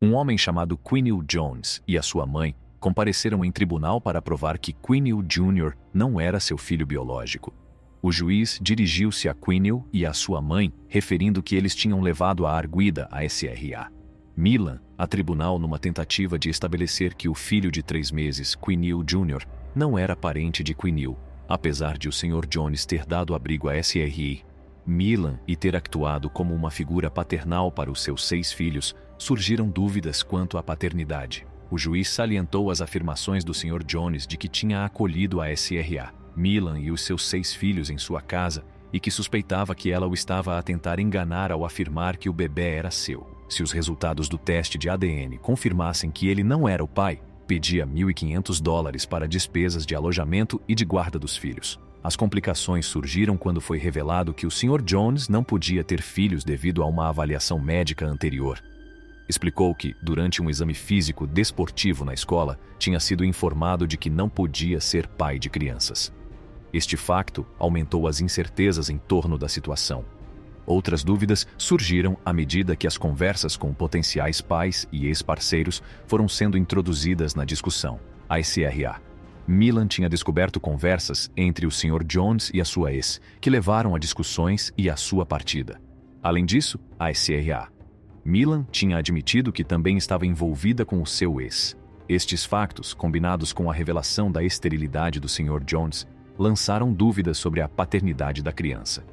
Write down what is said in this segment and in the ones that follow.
Um homem chamado Quinil Jones e a sua mãe compareceram em tribunal para provar que Quinil Jr. não era seu filho biológico. O juiz dirigiu-se a Quinil e a sua mãe, referindo que eles tinham levado a arguida a SRA. Milan, a tribunal numa tentativa de estabelecer que o filho de 3 meses, Quinil Jr., não era parente de Quinil, apesar de o Sr. Jones ter dado abrigo a SRI. Milan e ter actuado como uma figura paternal para os seus 6 filhos, surgiram dúvidas quanto à paternidade. O juiz salientou as afirmações do Sr. Jones de que tinha acolhido a SRA, Milan e os seus 6 filhos em sua casa e que suspeitava que ela o estava a tentar enganar ao afirmar que o bebê era seu. Se os resultados do teste de ADN confirmassem que ele não era o pai, pedia $1.500 para despesas de alojamento e de guarda dos filhos. As complicações surgiram quando foi revelado que o Sr. Jones não podia ter filhos devido a uma avaliação médica anterior. Explicou que, durante um exame físico desportivo na escola, tinha sido informado de que não podia ser pai de crianças. Este facto aumentou as incertezas em torno da situação. Outras dúvidas surgiram à medida que as conversas com potenciais pais e ex-parceiros foram sendo introduzidas na discussão. A SRA. Milan tinha descoberto conversas entre o Sr. Jones e a sua ex, que levaram a discussões e a sua partida. Além disso, a SRA. Milan tinha admitido que também estava envolvida com o seu ex. Estes factos, combinados com a revelação da esterilidade do Sr. Jones, lançaram dúvidas sobre a paternidade da criança.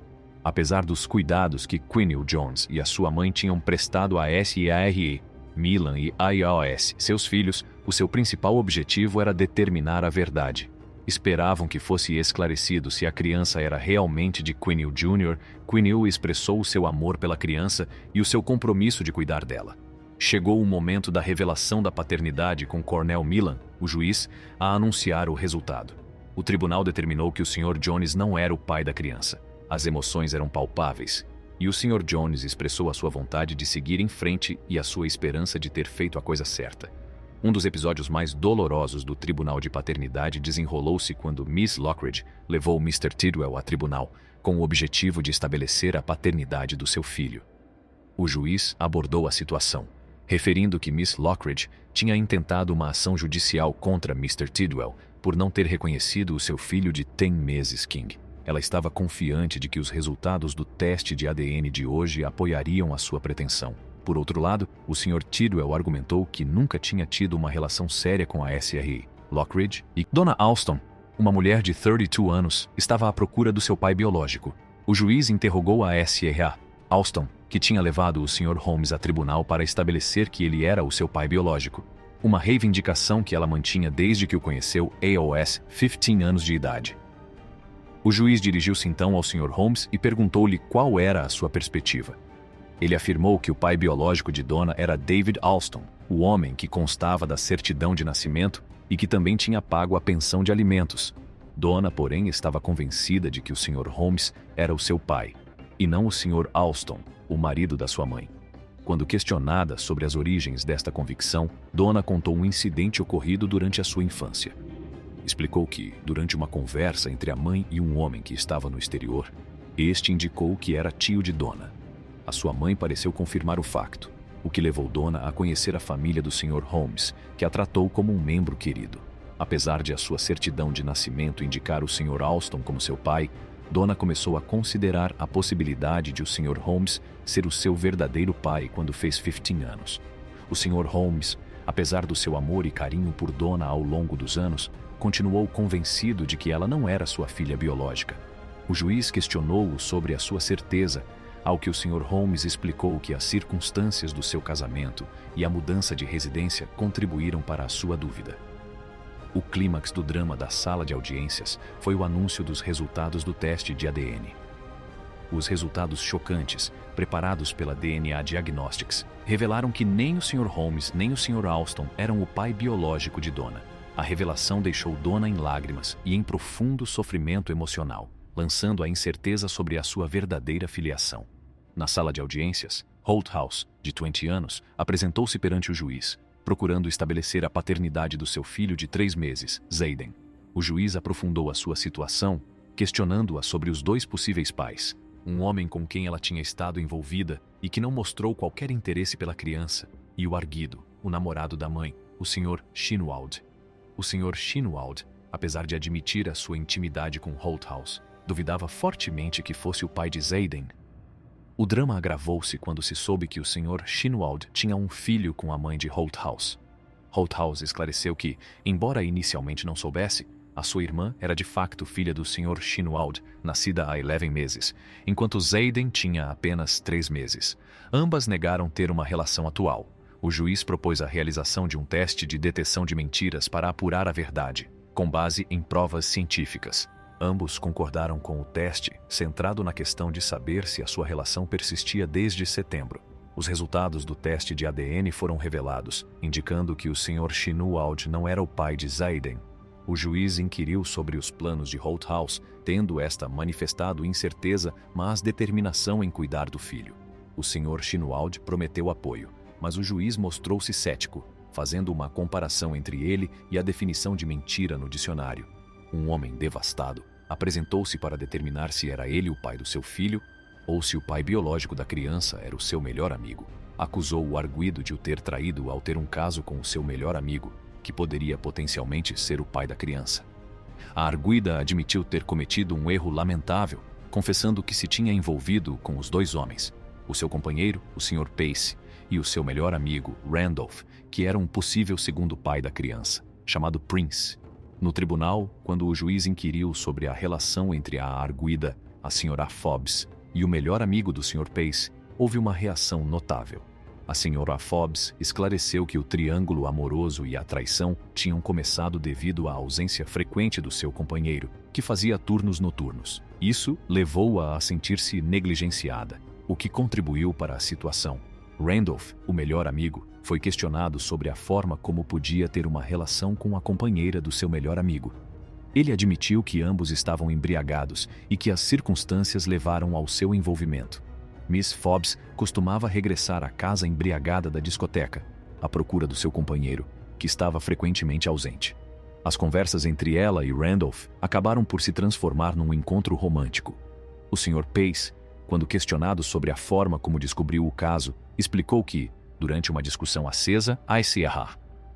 Apesar dos cuidados que Quinil Jones e a sua mãe tinham prestado à SRA, Milan e IOS, seus filhos, o seu principal objetivo era determinar a verdade. Esperavam que fosse esclarecido se a criança era realmente de Quinil Jr. Quinil expressou o seu amor pela criança e o seu compromisso de cuidar dela. Chegou o momento da revelação da paternidade com Cornel Milan, o juiz, a anunciar o resultado. O tribunal determinou que o Sr. Jones não era o pai da criança. As emoções eram palpáveis, e o Sr. Jones expressou a sua vontade de seguir em frente e a sua esperança de ter feito a coisa certa. Um dos episódios mais dolorosos do tribunal de paternidade desenrolou-se quando Miss Lockridge levou Mr. Tidwell a tribunal com o objetivo de estabelecer a paternidade do seu filho. O juiz abordou a situação, referindo que Miss Lockridge tinha intentado uma ação judicial contra Mr. Tidwell por não ter reconhecido o seu filho de 10 meses, King. Ela estava confiante de que os resultados do teste de ADN de hoje apoiariam a sua pretensão. Por outro lado, o Sr. Tidwell argumentou que nunca tinha tido uma relação séria com a SRA. Lockridge e Dona Alston, uma mulher de 32 anos, estava à procura do seu pai biológico. O juiz interrogou a SRA. Alston, que tinha levado o Sr. Holmes a tribunal para estabelecer que ele era o seu pai biológico. Uma reivindicação que ela mantinha desde que o conheceu aos 15 anos de idade. O juiz dirigiu-se então ao Sr. Holmes e perguntou-lhe qual era a sua perspectiva. Ele afirmou que o pai biológico de Donna era David Alston, o homem que constava da certidão de nascimento e que também tinha pago a pensão de alimentos. Donna, porém, estava convencida de que o Sr. Holmes era o seu pai, e não o Sr. Alston, o marido da sua mãe. Quando questionada sobre as origens desta convicção, Donna contou um incidente ocorrido durante a sua infância. Explicou que, durante uma conversa entre a mãe e um homem que estava no exterior, este indicou que era tio de Donna. A sua mãe pareceu confirmar o facto, o que levou Donna a conhecer a família do Sr. Holmes, que a tratou como um membro querido. Apesar de a sua certidão de nascimento indicar o Sr. Alston como seu pai, Donna começou a considerar a possibilidade de o Sr. Holmes ser o seu verdadeiro pai quando fez 15 anos. O Sr. Holmes, apesar do seu amor e carinho por Donna ao longo dos anos, continuou convencido de que ela não era sua filha biológica. O juiz questionou-o sobre a sua certeza, ao que o Sr. Holmes explicou que as circunstâncias do seu casamento e a mudança de residência contribuíram para a sua dúvida. O clímax do drama da sala de audiências foi o anúncio dos resultados do teste de ADN. Os resultados chocantes, preparados pela DNA Diagnostics, revelaram que nem o Sr. Holmes nem o Sr. Alston eram o pai biológico de Donna. A revelação deixou Donna em lágrimas e em profundo sofrimento emocional, lançando a incerteza sobre a sua verdadeira filiação. Na sala de audiências, Holthouse, de 20 anos, apresentou-se perante o juiz, procurando estabelecer a paternidade do seu filho de 3 meses, Zayden. O juiz aprofundou a sua situação, questionando-a sobre os 2 possíveis pais, um homem com quem ela tinha estado envolvida e que não mostrou qualquer interesse pela criança, e o arguido, o namorado da mãe, o Sr. Shinwald. O Sr. Shinwald, apesar de admitir a sua intimidade com Holthouse, duvidava fortemente que fosse o pai de Xaden. O drama agravou-se quando se soube que o Sr. Shinwald tinha um filho com a mãe de Holthouse. Holthouse esclareceu que, embora inicialmente não soubesse, a sua irmã era de facto filha do Sr. Shinwald, nascida há 11 meses, enquanto Xaden tinha apenas 3 meses. Ambas negaram ter uma relação atual. O juiz propôs a realização de um teste de detecção de mentiras para apurar a verdade, com base em provas científicas. Ambos concordaram com o teste, centrado na questão de saber se a sua relação persistia desde setembro. Os resultados do teste de ADN foram revelados, indicando que o Sr. Shinwald não era o pai de Xaden. O juiz inquiriu sobre os planos de Holthouse, tendo esta manifestado incerteza, mas determinação em cuidar do filho. O Sr. Shinwald prometeu apoio, mas o juiz mostrou-se cético, fazendo uma comparação entre ele e a definição de mentira no dicionário. Um homem devastado apresentou-se para determinar se era ele o pai do seu filho ou se o pai biológico da criança era o seu melhor amigo. Acusou o arguido de o ter traído ao ter um caso com o seu melhor amigo, que poderia potencialmente ser o pai da criança. A arguida admitiu ter cometido um erro lamentável, confessando que se tinha envolvido com os 2 homens, o seu companheiro, o Sr. Pace, e o seu melhor amigo, Randolph, que era um possível segundo pai da criança, chamado Prince. No tribunal, quando o juiz inquiriu sobre a relação entre a arguida, a Sra. Fobbs, e o melhor amigo do Sr. Pace, houve uma reação notável. A Sra. Fobbs esclareceu que o triângulo amoroso e a traição tinham começado devido à ausência frequente do seu companheiro, que fazia turnos noturnos. Isso levou-a a sentir-se negligenciada, o que contribuiu para a situação. Randolph, o melhor amigo, foi questionado sobre a forma como podia ter uma relação com a companheira do seu melhor amigo. Ele admitiu que ambos estavam embriagados e que as circunstâncias levaram ao seu envolvimento. Miss Fobbs costumava regressar à casa embriagada da discoteca, à procura do seu companheiro, que estava frequentemente ausente. As conversas entre ela e Randolph acabaram por se transformar num encontro romântico. O Sr. Pace, quando questionado sobre a forma como descobriu o caso, explicou que, durante uma discussão acesa,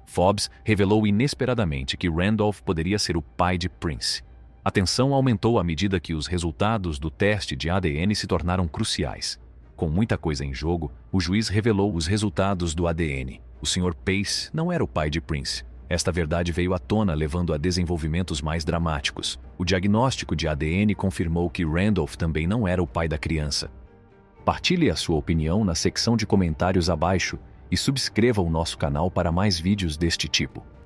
Fobbs revelou inesperadamente que Randolph poderia ser o pai de Prince. A tensão aumentou à medida que os resultados do teste de ADN se tornaram cruciais. Com muita coisa em jogo, o juiz revelou os resultados do ADN. O Sr. Pace não era o pai de Prince. Esta verdade veio à tona, levando a desenvolvimentos mais dramáticos. O diagnóstico de ADN confirmou que Randolph também não era o pai da criança. Partilhe a sua opinião na secção de comentários abaixo e subscreva o nosso canal para mais vídeos deste tipo.